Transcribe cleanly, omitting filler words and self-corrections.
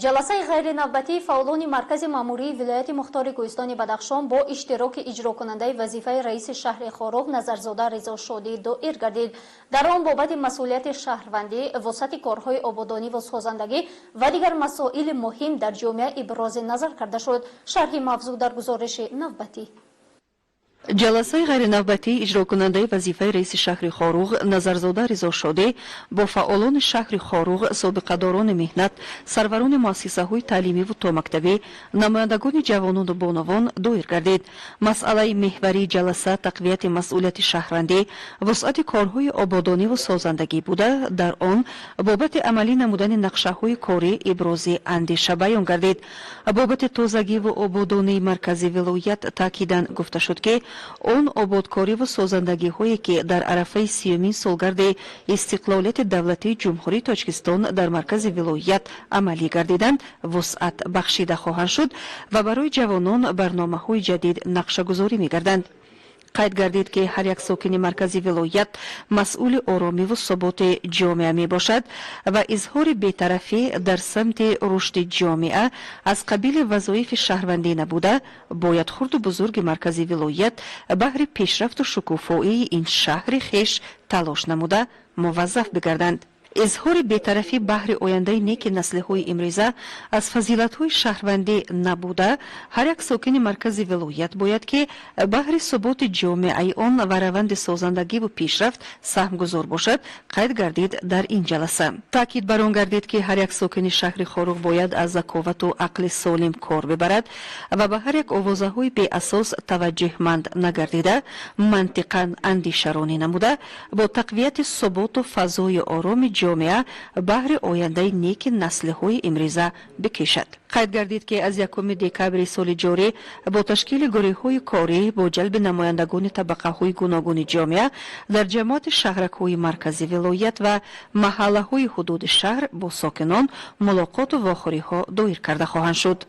ҷаласаи ғайри навбатии фаъолони маркази маъмурии вилояти мухтори кӯҳистони Бадахшон бо иштироки иҷрокунандаи вазифаи раиси шаҳри Хоруғ Назарзода Ризошодӣ доир гардид. Дар он бобати масъулияти шаҳрвандӣ, вусъати корҳои ободониву созандагӣ ва дигар масоили муҳим дар ҷомеа ибрози назар карда шуд. Шарҳи мавзӯъ дар гузориши навбатӣ. ҷаласаи ғайринавбатии иҷрокунандаи вазифаи раиси шаҳри Хоруғ Назарзода Ризошодӣ бо фаъолони шаҳри Хоруғ, собиқадорони меҳнат, сарварони муассисаҳои таълимиву томактабӣ, намояндагони ҷавонону бонавон доир гардид. Масъалаи меҳварии ҷаласа тақвияти масъулияти шаҳрвандӣ, вусъати корҳои ободониву созандагӣ буда, дар он бобати амалӣ намудани нақшаҳои корӣ ибрози андеша баён гардид. Бобати тозагиву ободонии маркази вилоят таъкидан гуфта шуд ки он ободкориву созандагиҳое ки дар арафаи 30-юмин солгарди истиқлолияти давлатии ҷумҳурии Тоҷикистон дар маркази вилоят амалӣ гардиданд, вусъат бахшида хоҳанд шуд ва барои ҷавонон барномаҳои ҷадид нақшагузорӣ мегарданд. қайд гардид ки ҳар як сокини маркази вилоят масъули оромиву суботи ҷомеа мебошад ва изҳори бетарафӣ дар самти рушди ҷомеа аз қабили вазоифи шаҳрвандӣ набуда, бояд хурду бузурги маркази вилоят баҳри пешрафту шукуфоии ин шаҳри хеш талош намуда муваззаф бигарданд. изҳори бетарафӣ баҳри ояндаи неки наслиҳои имрӯза аз фазилатҳои шаҳрвандӣ набуда, ҳар як сокини маркази вилоят бояд ки баҳри суботи ҷомеаи он ва раванди созандагиву пешрафт саҳмгузор бошад, қайд гардид дар ин ҷаласа. таъкид бар он гардид ки ҳар як сокини шаҳри Хоруғ бояд аз заковату ақли солим кор бибарад ва ба ҳар як овозаҳои беасос таваҷҷӯҳманд нагардида, мантиқан андешаронӣ намуда, бо тақвияти суботу фазои ороми ҷомеа баҳри ояндаи неки наслиҳои имрӯза бикӯшад. қайд гардид ки аз 1 декабри соли ҷорӣ бо ташкили гурӯҳҳои корӣ бо ҷалби намояндагони табақаҳои гуногуни ҷомеа дар ҷамоати шаҳракҳои маркази вилоят ва маҳаллаҳои ҳудуди шаҳр бо сокинон мулоқоту вохӯриҳо доир карда хоҳанд шуд.